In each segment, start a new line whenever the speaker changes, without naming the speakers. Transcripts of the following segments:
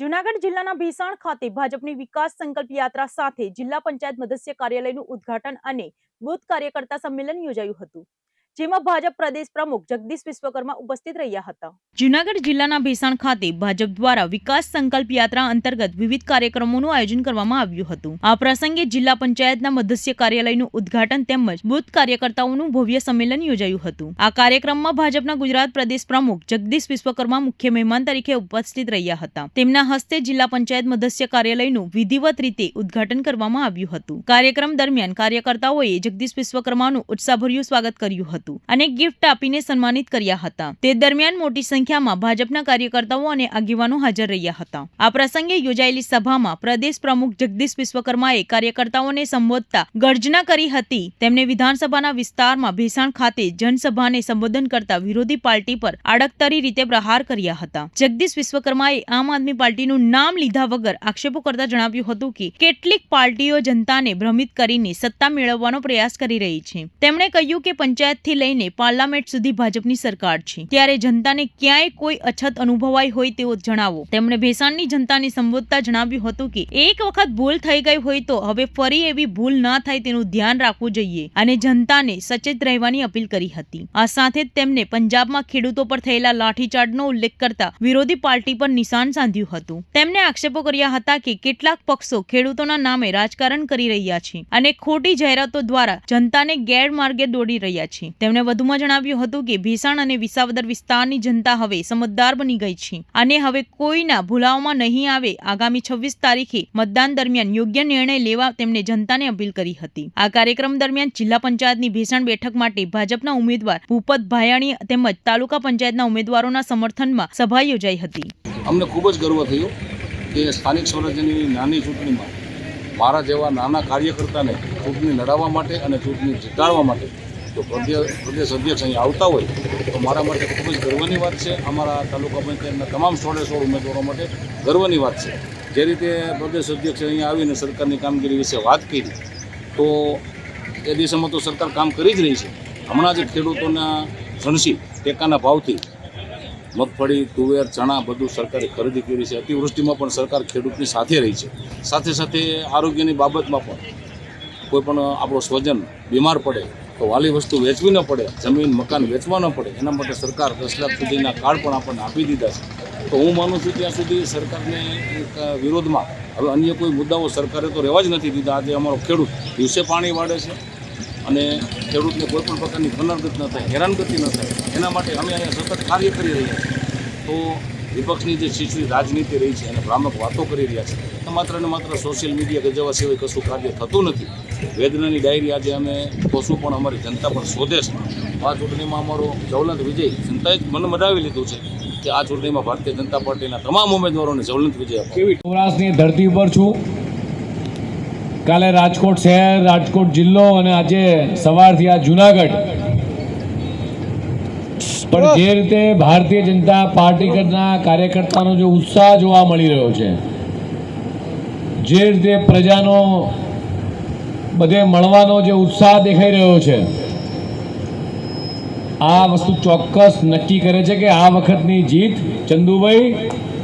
જૂનાગઢ જિલ્લાના ભેસાણ ખાતે ભાજપની વિકાસ સંકલ્પ યાત્રા સાથે જિલ્લા પંચાયત મદસ્ય કાર્યાલયનું ઉદ્ઘાટન અને બૂથ કાર્યકર્તા સંમેલન યોજાયું હતું, જેમાં ભાજપ પ્રદેશ પ્રમુખ જગદીશ વિશ્વકર્મા ઉપસ્થિત રહ્યા હતા। જૂનાગઢ જિલ્લાના ભેસાણ ખાતે ભાજપ દ્વારા વિકાસ સંકલ્પ યાત્રા અંતર્ગત વિવિધ કાર્યક્રમોનું આયોજન કરવામાં આવ્યું હતું। આ પ્રસંગે જિલ્લા પંચાયતના મદસ્ય કાર્યાલયનું ઉદ્ઘાટન તેમજ બૂથ કાર્યકર્તાઓનું ભવ્ય સંમેલન યોજાયું હતું। આ કાર્યક્રમમાં ભાજપના ગુજરાત પ્રદેશ પ્રમુખ જગદીશ વિશ્વકર્મા મુખ્ય મહેમાન તરીકે ઉપસ્થિત રહ્યા હતા। તેમના હસ્તે જિલ્લા પંચાયત મદસ્ય કાર્યાલયનું વિધિવત રીતે ઉદ્ઘાટન કરવામાં આવ્યું હતું। કાર્યક્રમ દરમિયાન કાર્યકર્તાઓએ જગદીશ વિશ્વકર્માનું ઉત્સાહભર્યું સ્વાગત કર્યું હતું અને ગિફ્ટ આપીને સન્માનિત કર્યા હતા। તે દરમિયાન મોટી સંખ્યામાં ભાજપના કાર્યકર્તાઓ અને આગેવાનો હાજર રહ્યા હતા। આ પ્રસંગે યોજાયેલી સભામાં પ્રદેશ પ્રમુખ જગદીશ વિશ્વકર્માએ કાર્યકર્તાઓને સંબોધતા ગર્જના કરી હતી। તેમણે વિધાનસભાના વિસ્તારમાં ભેસાણ ખાતે જનસભાને સંબોધન કરતા વિરોધી પાર્ટી પર આડકતરી રીતે પ્રહાર કર્યા હતા। જગદીશ વિશ્વકર્માએ આમ આદમી પાર્ટીનું નામ લીધા વગર આક્ષેપો કરતા જણાવ્યું હતું કે કેટલીક પાર્ટીઓ જનતાને ભ્રમિત કરીને સત્તા મેળવવાનો પ્રયાસ કરી રહી છે। તેમણે કહ્યું કે પંચાયતથી લઈને પાર્લામેન્ટ સુધી ભાજપની સરકાર છે, ત્યારે જનતાને ક્યાંય કોઈ અછત અનુભવાઈ હોય તેવો જણાવો। તેમણે ભેસાણની જનતાને સંબોધતા જણાવ્યું હતું કે એક વખત ભૂલ થઈ ગઈ હોય તો હવે ફરી એવી ભૂલ ન થાય તેનું ધ્યાન રાખવું જોઈએ અને જનતાને સચેત રહેવાની અપીલ કરી હતી। આ સાથે જ તેમને પંજાબમાં ખેડૂતો પર થયેલા લાઠીચાર્જનો ઉલ્લેખ કરતા વિરોધી પાર્ટી પર નિશાન સાધ્યું હતું। તેમણે આક્ષેપો કર્યા હતા કે કેટલાક પક્ષો ખેડૂતોના નામે રાજકારણ કરી રહ્યા છે અને ખોટી જાહેરાતો દ્વારા જનતાને ગેરમાર્ગે દોડી રહ્યા છે। તેમણે વધુમાં જણાવ્યું હતું કે ભેસાણ અને વિસાવદર વિસ્તારની જનતા હવે સમજદાર બની ગઈ છે અને હવે કોઈના ભૂલાઓમાં નહીં આવે। આગામી 26 તારીખે મતદાન દરમિયાન યોગ્ય નિર્ણય લેવા તેમણે જનતાને અપીલ કરી હતી। આ કાર્યક્રમ દરમિયાન જિલ્લા પંચાયતની ભેસાણ બેઠક માટે ભાજપના ઉમેદવાર ભૂપત ભાયાણી તેમજ તાલુકા પંચાયતના ઉમેદવારોના સમર્થનમાં સભા યોજાઈ હતી।
અમને ખૂબ જ ગર્વ થયો કે સ્થાનિક સ્વરાજ્યની નાની ચૂંટણીમાં મારા જેવા નાના કાર્યકર્તાને ચૂંટણી લડાવવા માટે અને ચૂંટણી જીતાડવા માટે જો પ્રદેશ અધ્યક્ષ અહીં આવતા હોય તો મારા માટે ખૂબ જ ગર્વની વાત છે। અમારા તાલુકા પંચાયતના તમામ 16 ઉમેદવારો માટે ગર્વની વાત છે। જે રીતે પ્રદેશ અધ્યક્ષ અહીંયા આવીને સરકારની કામગીરી વિશે વાત કરી તો એ દિશામાં તો સરકાર કામ કરી જ રહી છે। હમણાં જ ખેડૂતોના જણસી ટેકાના ભાવથી મગફળી, તુવેર, ચણા બધું સરકારે ખરીદી કરી છે। અતિવૃષ્ટિમાં પણ સરકાર ખેડૂતની સાથે રહી છે। સાથે સાથે આરોગ્યની બાબતમાં પણ કોઈ પણ આપણો સ્વજન બીમાર પડે તો વાલી વસ્તુ વેચવી ન પડે, જમીન મકાન વેચવા ન પડે, એના માટે સરકાર 10 લાખ સુધીના કાર્ડ પણ આપણને આપી દીધા છે। તો હું માનું છું ત્યાં સુધી સરકારને વિરોધમાં હવે અન્ય કોઈ મુદ્દાઓ સરકારે તો રહેવા જ નથી દીધા। આજે અમારો ખેડૂત દિવસે પાણી વાળે છે અને ખેડૂતને કોઈ પણ પ્રકારની પુનર્ગત ન થાય, હેરાનગતિ ન થાય, એના માટે અમે અહીંયા સતત કાર્ય કરી રહ્યા છીએ। તો વિપક્ષની જે છીછરી રાજનીતિ રહી છે અને ભ્રામક વાતો કરી રહ્યા છે તો માત્ર ને માત્ર સોશિયલ મીડિયા ગજવવા સિવાય કશું કાર્ય થતું નથી। વેદનાની ડાયરી આજે અમે કોશું પણ અમારી જનતા પણ શોધે છે। આ ચૂંટણીમાં અમારો જ્વલંત વિજય જનતાએ જ મન મડાવી લીધું છે કે આ ચૂંટણીમાં ભારતીય જનતા પાર્ટીના તમામ ઉમેદવારોને જ્વલંત વિજય આપો।
સૌરાષ્ટ્રની ધરતી ઉપર છું। કાલે રાજકોટ શહેર, રાજકોટ જિલ્લો અને આજે સવારથી આ જૂનાગઢ પણ જે રીતે ભારતીય જનતા પાર્ટીના કાર્યકર્તાનો જે ઉત્સાહ જોવા મળી રહ્યો છે, જે રીતે પ્રજાનો બધે મળવાનો જે ઉત્સાહ દેખાઈ રહ્યો છે, આ વસ્તુ ચોક્કસ નક્કી કરે છે કે આ વખતની જીત ચંદુભાઈ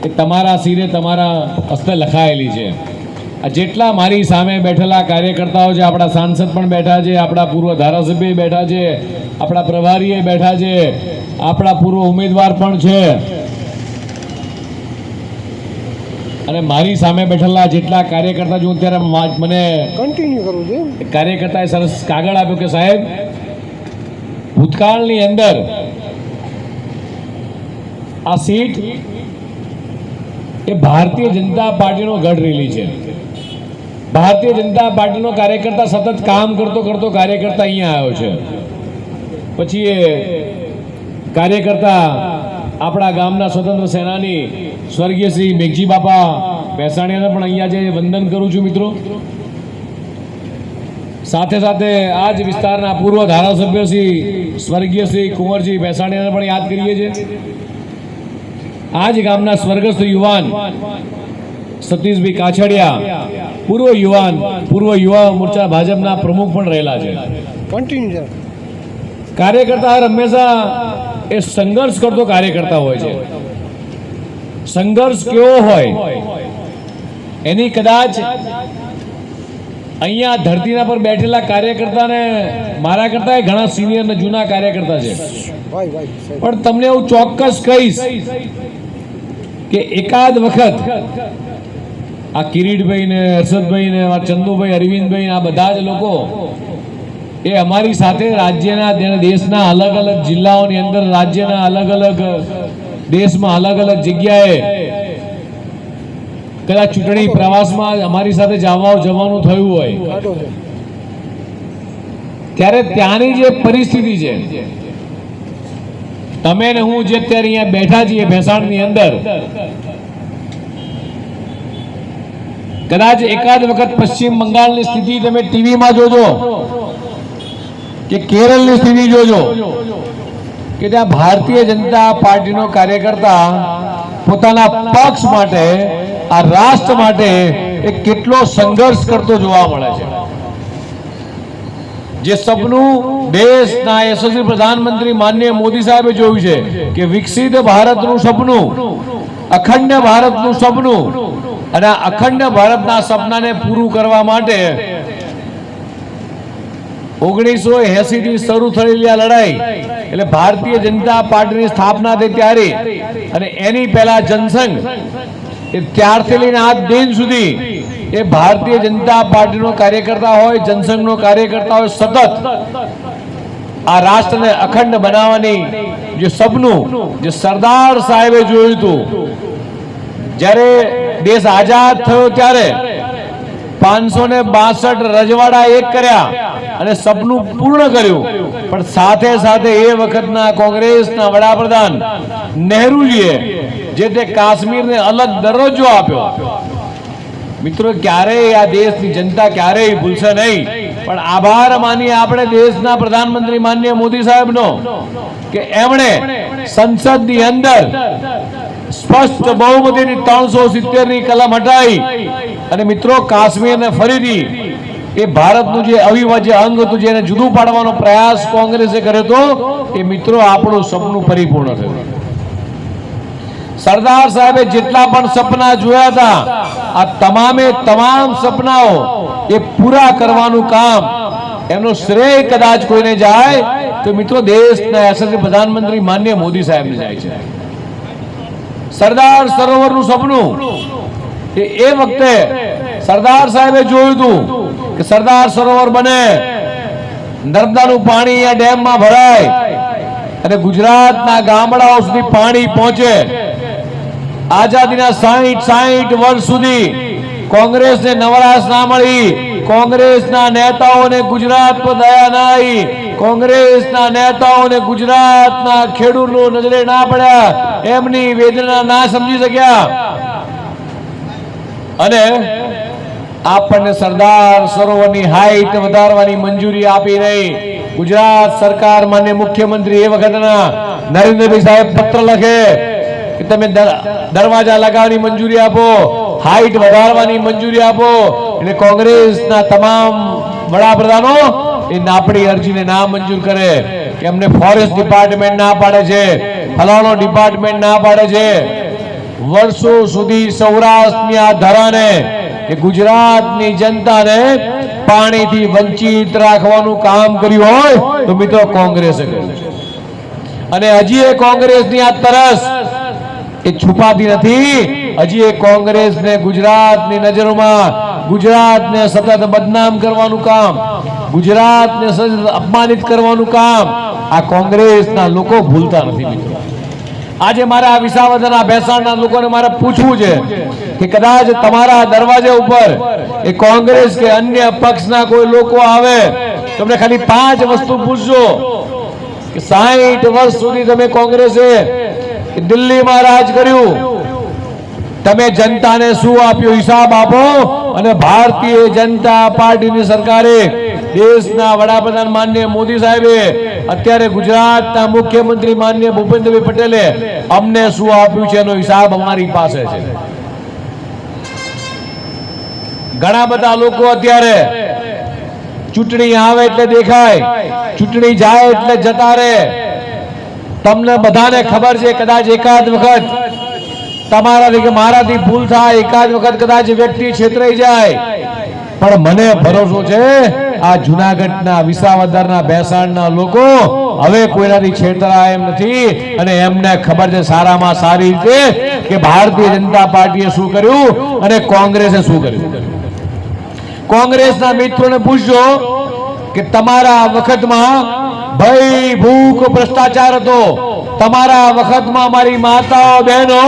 એ તમારા સિરે, તમારા હસ્તે લખાયેલી છે। આ જેટલા મારી સામે બેઠેલા કાર્યકર્તાઓ છે, આપણા સાંસદ પણ બેઠા છે, આપણા પૂર્વ ધારાસભ્ય બેઠા છે, આપણા પ્રભારીએ બેઠા છે, આપણા પૂર્વ ઉમેદવાર પણ છે અને મારી સામે બેઠેલા જેટલા કાર્યકર્તા જો અત્યારે મને કન્ટિન્યુ કરવું છે, કાર્યકર્તાએ સરસ કાગળ આપ્યો કે સાહેબ ભૂતકાળની અંદર આ સીટ એ ભારતીય જનતા પાર્ટીનો ગઢ રેલી છે। ભારતીય જનતા પાર્ટીનો કાર્યકર્તા સતત કામ કરતો કરતો કાર્યકર્તા અહીંયા આવ્યો છે। પછી એ કાર્યકર્તા આપણા ગામના સ્વતંત્ર સેનાની સ્વર્ગીય શ્રી મેઘજી બાપા ભેસાણીયાને પણ અહીંયા જે વંદન કરું છું મિત્રો। સાથે સાથે આ જ વિસ્તારના પૂર્વ ધારાસભ્ય શ્રી સ્વર્ગીય શ્રી કુંવરજી ભેસાણીયાને પણ યાદ કરીએ છીએ। આ જ ગામના સ્વર્ગસ્થ યુવાન સતીશભાઈ કાછડિયા પૂર્વ યુવા મોરચા ભાજપના પ્રમુખ પણ રહેલા છે। કન્ટિન્યુ કાર્યકર્તા હંમેશા એ સંઘર્ષ કરતો કાર્યકર્તા હોય છે। સંઘર્ષ કેવો હોય એની કદાચ અહીંયા ધરતીના પર બેઠેલા કાર્યકર્તાને મારા કરતા ઘણા સિનિયર ને જૂના કાર્યકર્તા છે, પણ તમને હું ચોક્કસ કહીશ કે એકાદ વખત આ કિરીટભાઈ ને હર્ષદભાઈ ને ચંદુભાઈ અરવિંદભાઈ આ બધા જ લોકો એ અમારી સાથે રાજ્યના દેશના અલગ અલગ જિલ્લાઓની અંદર રાજ્યના અલગ અલગ દેશમાં અલગ અલગ જગ્યાએ કદાચ ચૂંટણી પ્રવાસમાં અમારી સાથે જવાનું થયું હોય ત્યારે ત્યાંની જે પરિસ્થિતિ છે, તમે ને હું જે અત્યારે અહીંયા બેઠા છીએ ભેસાણની અંદર, કદાચ એકાદ વખત પશ્ચિમ બંગાળની સ્થિતિ તમે ટીવીમાં જોજો કે કેરળની સ્થિતિ જોજો કે ત્યાં ભારતીય જનતા પાર્ટીનો કાર્યકર્તા પોતાના પક્ષ માટે આ રાષ્ટ્ર માટે એ કેટલો સંઘર્ષ કરતો જોવા મળે છે. જે સપનું દેશના યશસ્વી પ્રધાનમંત્રી માનનીય મોદી સાહેબે જોયું છે કે વિકસિત ભારતનું સપનું, અખંડ ભારતનું સપનું, અને આ અખંડ ભારતના સપનાને પૂરું કરવા માટે 1980 થી શરૂ થયેલી આ લડાઈ એટલે ભારતીય જનતા પાર્ટીની સ્થાપના થઈ ત્યારે, અને એની પહેલા જનસંઘ, એ ત્યારથી લઈને આજ દિન સુધી એ ભારતીય જનતા પાર્ટીનો કાર્યકર્તા હોય, જનસંઘનો કાર્યકર્તા હોય, સતત આ રાષ્ટ્રને અખંડ બનાવવાની જે સપનું જે સરદાર સાહેબે જોયું હતું, જ્યારે દેશ આઝાદ થયો ત્યારે 562 રજવાડા એક કર્યા અને સપનું પૂર્ણ કર્યું, પણ સાથે સાથે એ વખતના કોંગ્રેસના વડાપ્રધાન નહેરુજીએ જે તે કાશ્મીરને અલગ દરજ્જો આપ્યો. મિત્રો, ક્યારેય આ દેશની જનતા ક્યારેય ભૂલશે નહીં, પણ આભાર માનીએ આપણે દેશના પ્રધાનમંત્રી માનનીય મોદી સાહેબનો કે એમણે સંસદની અંદર સ્પષ્ટ બહુમતીની 370 ની કલમ હટાવી અને મિત્રો કાશ્મીરને ફરીથી એ ભારતનું જે અવિભાજ્ય અંગ હતું જેને જુદું પાડવાનો પ્રયાસ કોંગ્રેસે કર્યો હતો, એ મિત્રો આપણું સપનું પરિપૂર્ણ થયું. સરદાર સાહેબે જેટલા પણ સપના જોયા હતા, આ તમામ સપનાઓ એ પૂરા કરવાનું કામ એમનો શ્રેય કદાચ કોઈને જાય તો મિત્રો દેશના યશસ્વી પ્રધાનમંત્રી માનનીય મોદી સાહેબને જાય છે. સરદાર સરોવરનું સપનું એ વખતે સરદાર સાહેબે જોયું હતું કે સરદાર સરોવર બને, નર્મદાનું પાણી આ ડેમમાં ભરાય અને ગુજરાતના ગામડાઓ સુધી પાણી પહોંચે. આઝાદીના 60 વર્ષ સુધી કોંગ્રેસને નવરાશ ના મળી, કોંગ્રેસના નેતાઓને ગુજરાત પર દયા ના આવી, કોંગ્રેસના નેતાઓને ગુજરાતના ખેડૂતો નજરે ના પડ્યા, એમની વેદના ના સમજી શક્યા અને આપણને સરદાર સરોવરની હાઈટ વધારવાની મંજૂરી આપી નહીં. ગુજરાત સરકાર માન્ય મુખ્યમંત્રી એ વખતના નરેન્દ્રભાઈ સાહેબ પત્ર લખે કે તમે દરવાજા લગાવવાની મંજૂરી આપો, હાઈટ વધારવાની મંજૂરી આપો, એટલે કોંગ્રેસના તમામ વડાપ્રધાનો એ આપણી અરજીને ના મંજૂર કરે કે અમને ફોરેસ્ટ ડિપાર્ટમેન્ટ ના પાડે છે, ફલાણો ડિપાર્ટમેન્ટ ના પાડે છે. વર્ષો સુધી સૌરાષ્ટ્રની આ ધરાને એ ગુજરાતની જનતાને પાણીથી વંચિત રાખવાનું કામ કર્યું હોય તો મિત્રો કોંગ્રેસે કર્યું છે. અને હજી એ કોંગ્રેસની આ તરસ એ છુપાતી નથી. હજી એ કોંગ્રેસને ગુજરાતની નજરોમાં ગુજરાતને સતત બદનામ કરવાનું કામ, ગુજરાતને સતત અપમાનિત કરવાનું કામ આ કોંગ્રેસના લોકો ભૂલતા નથી. મિત્રો, આજે મારા આ વિસાવદરના ભેસાણના લોકોને મારે પૂછવું છે કે કદાચ તમારા દરવાજા ઉપર એ કોંગ્રેસ કે અન્ય પક્ષના કોઈ લોકો આવે, તમને ખાલી 5 વસ્તુ પૂછજો કે 60 વર્ષ સુધી તમે કોંગ્રેસે દિલ્હીમાં રાજ કર્યું, તમે જનતાને શું આપ્યું, હિસાબ આપો. અને ભારતીય જનતા પાર્ટીની સરકારે, દેશના વડાપ્રધાન માનનીય મોદી સાહેબે, અત્યારે ગુજરાતના મુખ્યમંત્રી માનનીય ભૂપેન્દ્રભાઈ પટેલે અમને શું આપ્યું છે એનો હિસાબ અમારી પાસે છે. ઘણા બધા લોકો અત્યારે ચૂંટણી આવે એટલે દેખાય, ચૂંટણી જાય એટલે જતા રહે. તમને બધાને ખબર છે કદાચ એકાદ વખત તમારાથી કે મારાથી ભૂલ થાય, એકાદ વખત કદાચ વ્યક્તિ છેતરાઈ જાય, પણ મને ભરોસો છે આ જુનાગઢના, વિસાવદરના, ભેસાણના લોકો હવે કોઈનાથી છેતરાય એમ નથી. અને એમને ખબર છે સારામાં સારી રીતે કે ભારતીય જનતા પાર્ટીએ શું કર્યું અને કોંગ્રેસે શું કર્યું. કોંગ્રેસના મિત્રોને પૂછજો કે તમારા વખતમાં ભય, ભૂખ, ભ્રષ્ટાચાર હતો, તમારા વખતમાં મારી માતાઓ, બહેનો